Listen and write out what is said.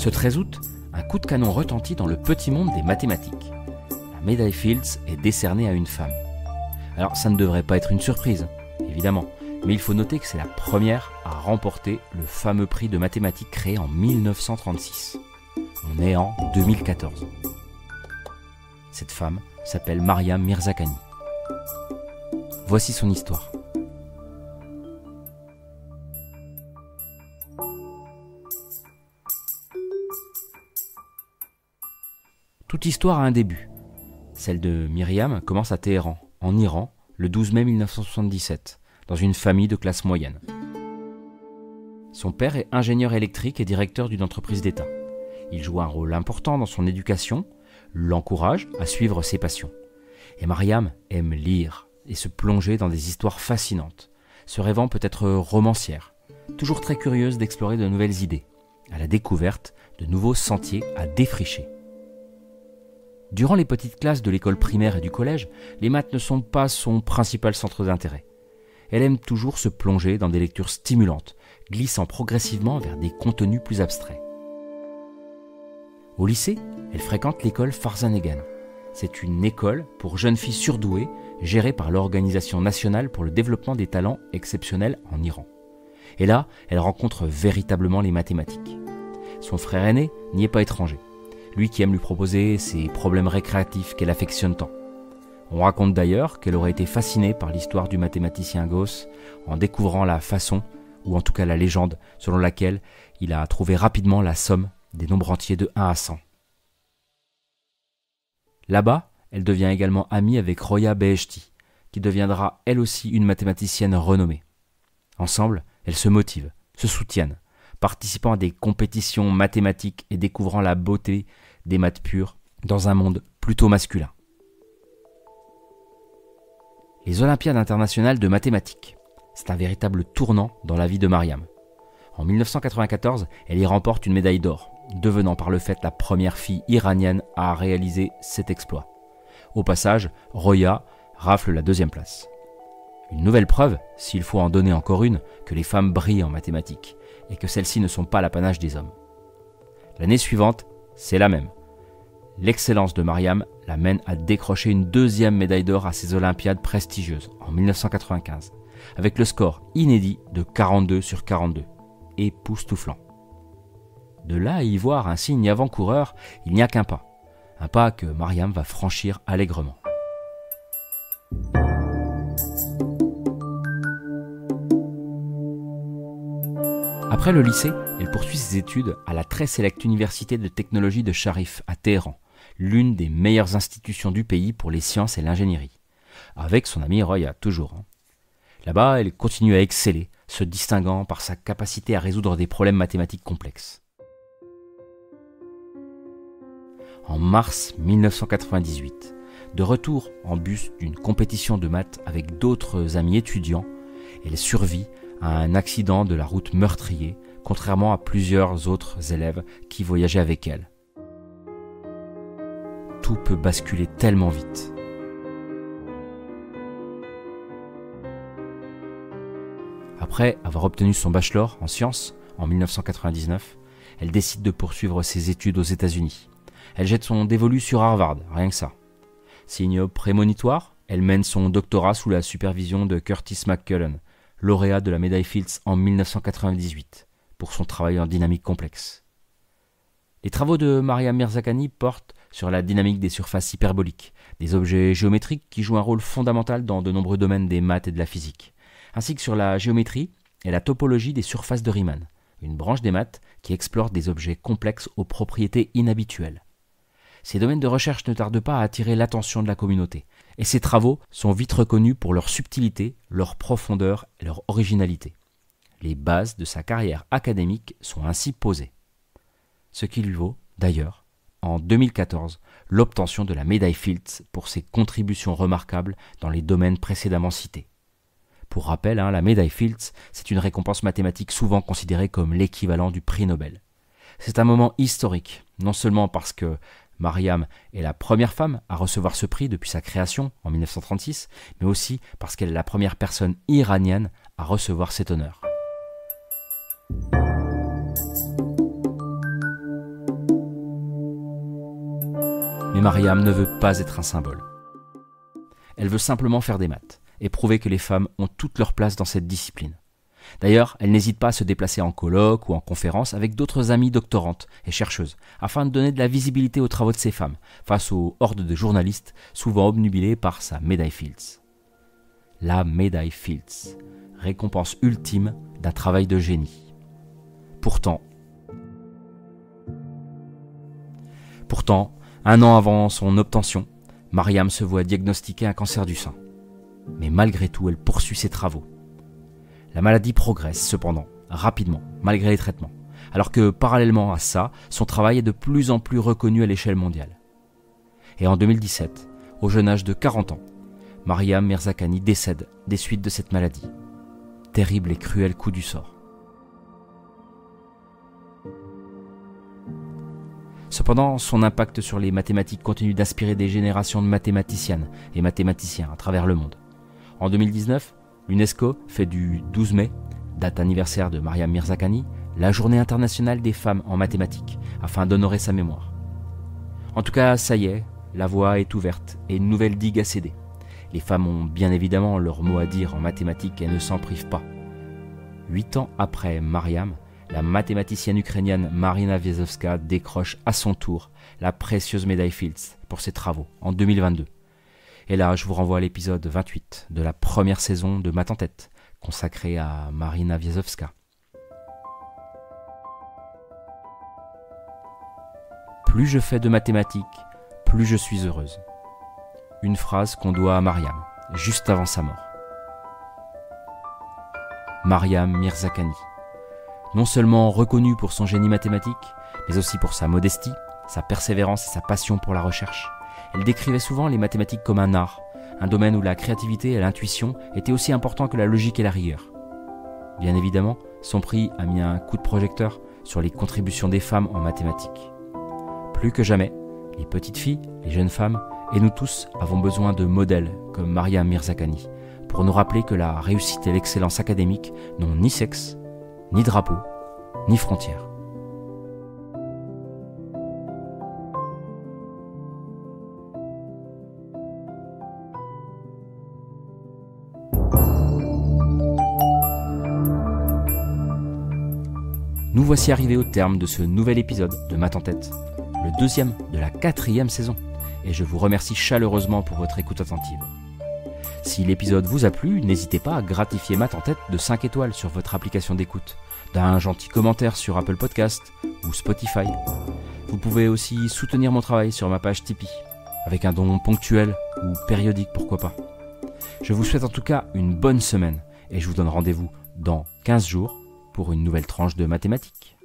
Ce 13 août, un coup de canon retentit dans le petit monde des mathématiques. La médaille Fields est décernée à une femme. Alors ça ne devrait pas être une surprise, évidemment, mais il faut noter que c'est la première à remporter le fameux prix de mathématiques créé en 1936. On est en 2014. Cette femme s'appelle Maryam Mirzakhani. Voici son histoire. Toute histoire a un début. Celle de Myriam commence à Téhéran, en Iran, le 12 mai 1977, dans une famille de classe moyenne. Son père est ingénieur électrique et directeur d'une entreprise d'État. Il joue un rôle important dans son éducation, l'encourage à suivre ses passions. Et Maryam aime lire et se plonger dans des histoires fascinantes, se rêvant peut-être romancière, toujours très curieuse d'explorer de nouvelles idées, à la découverte de nouveaux sentiers à défricher. Durant les petites classes de l'école primaire et du collège, les maths ne sont pas son principal centre d'intérêt. Elle aime toujours se plonger dans des lectures stimulantes, glissant progressivement vers des contenus plus abstraits. Au lycée, elle fréquente l'école Farzanegan. C'est une école pour jeunes filles surdouées gérée par l'Organisation nationale pour le développement des talents exceptionnels en Iran. Et là, elle rencontre véritablement les mathématiques. Son frère aîné n'y est pas étranger. Lui qui aime lui proposer ses problèmes récréatifs qu'elle affectionne tant. On raconte d'ailleurs qu'elle aurait été fascinée par l'histoire du mathématicien Gauss en découvrant la façon, ou en tout cas la légende, selon laquelle il a trouvé rapidement la somme des nombres entiers de 1 à 100. Là-bas, elle devient également amie avec Roya Beheshti, qui deviendra elle aussi une mathématicienne renommée. Ensemble, elles se motivent, se soutiennent, participant à des compétitions mathématiques et découvrant la beauté des maths pures dans un monde plutôt masculin. Les Olympiades internationales de mathématiques, c'est un véritable tournant dans la vie de Maryam. En 1994, elle y remporte une médaille d'or, devenant par le fait la première fille iranienne à réaliser cet exploit. Au passage, Roya rafle la 2e place. Une nouvelle preuve, s'il faut en donner encore une, que les femmes brillent en mathématiques et que celles-ci ne sont pas l'apanage des hommes. L'année suivante, c'est la même. L'excellence de Maryam la mène à décrocher une 2e médaille d'or à ces Olympiades prestigieuses en 1995, avec le score inédit de 42 sur 42, époustouflant. De là à y voir un signe avant-coureur, il n'y a qu'un pas que Maryam va franchir allègrement. Après le lycée, elle poursuit ses études à la très sélecte Université de technologie de Sharif à Téhéran, l'une des meilleures institutions du pays pour les sciences et l'ingénierie. Avec son ami Roya, toujours. Là-bas, elle continue à exceller, se distinguant par sa capacité à résoudre des problèmes mathématiques complexes. En mars 1998, de retour en bus d'une compétition de maths avec d'autres amis étudiants, elle survit à un accident de la route meurtrier, contrairement à plusieurs autres élèves qui voyageaient avec elle. Tout peut basculer tellement vite. Après avoir obtenu son bachelor en sciences en 1999, elle décide de poursuivre ses études aux États-Unis. Elle jette son dévolu sur Harvard, rien que ça. Signe prémonitoire, elle mène son doctorat sous la supervision de Curtis McCullen, lauréat de la médaille Fields en 1998, pour son travail en dynamique complexe. Les travaux de Maryam Mirzakhani portent sur la dynamique des surfaces hyperboliques, des objets géométriques qui jouent un rôle fondamental dans de nombreux domaines des maths et de la physique, ainsi que sur la géométrie et la topologie des surfaces de Riemann, une branche des maths qui explore des objets complexes aux propriétés inhabituelles. Ces domaines de recherche ne tardent pas à attirer l'attention de la communauté, et ces travaux sont vite reconnus pour leur subtilité, leur profondeur et leur originalité. Les bases de sa carrière académique sont ainsi posées. Ce qui lui vaut, d'ailleurs, en 2014, l'obtention de la médaille Fields pour ses contributions remarquables dans les domaines précédemment cités. Pour rappel, la médaille Fields, c'est une récompense mathématique souvent considérée comme l'équivalent du prix Nobel. C'est un moment historique, non seulement parce que Maryam est la première femme à recevoir ce prix depuis sa création en 1936, mais aussi parce qu'elle est la première personne iranienne à recevoir cet honneur. Mariam ne veut pas être un symbole. Elle veut simplement faire des maths et prouver que les femmes ont toute leur place dans cette discipline. D'ailleurs, elle n'hésite pas à se déplacer en colloque ou en conférence avec d'autres amies doctorantes et chercheuses, afin de donner de la visibilité aux travaux de ces femmes, face aux hordes de journalistes souvent obnubilés par sa médaille Fields. La médaille Fields, récompense ultime d'un travail de génie. Pourtant, un an avant son obtention, Mariam se voit diagnostiquer un cancer du sein. Mais malgré tout, elle poursuit ses travaux. La maladie progresse cependant, rapidement, malgré les traitements, alors que parallèlement à ça, son travail est de plus en plus reconnu à l'échelle mondiale. Et en 2017, au jeune âge de 40 ans, Mariam Mirzakhani décède des suites de cette maladie. Terrible et cruel coup du sort. Cependant, son impact sur les mathématiques continue d'inspirer des générations de mathématiciennes et mathématiciens à travers le monde. En 2019, l'UNESCO fait du 12 mai, date anniversaire de Mariam Mirzakhani, la journée internationale des femmes en mathématiques, afin d'honorer sa mémoire. En tout cas, ça y est, la voie est ouverte et une nouvelle digue a cédé. Les femmes ont bien évidemment leur mot à dire en mathématiques et ne s'en privent pas. 8 ans après Mariam, la mathématicienne ukrainienne Marina Viazovska décroche à son tour la précieuse médaille Fields pour ses travaux en 2022. Et là, je vous renvoie à l'épisode 28 de la première saison de Maths en tête, consacrée à Marina Viazovska. Plus je fais de mathématiques, plus je suis heureuse. Une phrase qu'on doit à Mariam, juste avant sa mort. Mariam Mirzakhani, non seulement reconnue pour son génie mathématique, mais aussi pour sa modestie, sa persévérance et sa passion pour la recherche. Elle décrivait souvent les mathématiques comme un art, un domaine où la créativité et l'intuition étaient aussi importants que la logique et la rigueur. Bien évidemment, son prix a mis un coup de projecteur sur les contributions des femmes en mathématiques. Plus que jamais, les petites filles, les jeunes femmes, et nous tous avons besoin de modèles comme Mariam Mirzakhani pour nous rappeler que la réussite et l'excellence académique n'ont ni sexe, ni drapeau, ni frontières. Nous voici arrivés au terme de ce nouvel épisode de Maths en tête, le deuxième de la 4e saison, et je vous remercie chaleureusement pour votre écoute attentive. Si l'épisode vous a plu, n'hésitez pas à gratifier Maths en tête de 5 étoiles sur votre application d'écoute, d'un gentil commentaire sur Apple Podcast ou Spotify. Vous pouvez aussi soutenir mon travail sur ma page Tipeee, avec un don ponctuel ou périodique, pourquoi pas. Je vous souhaite en tout cas une bonne semaine, et je vous donne rendez-vous dans 15 jours pour une nouvelle tranche de mathématiques.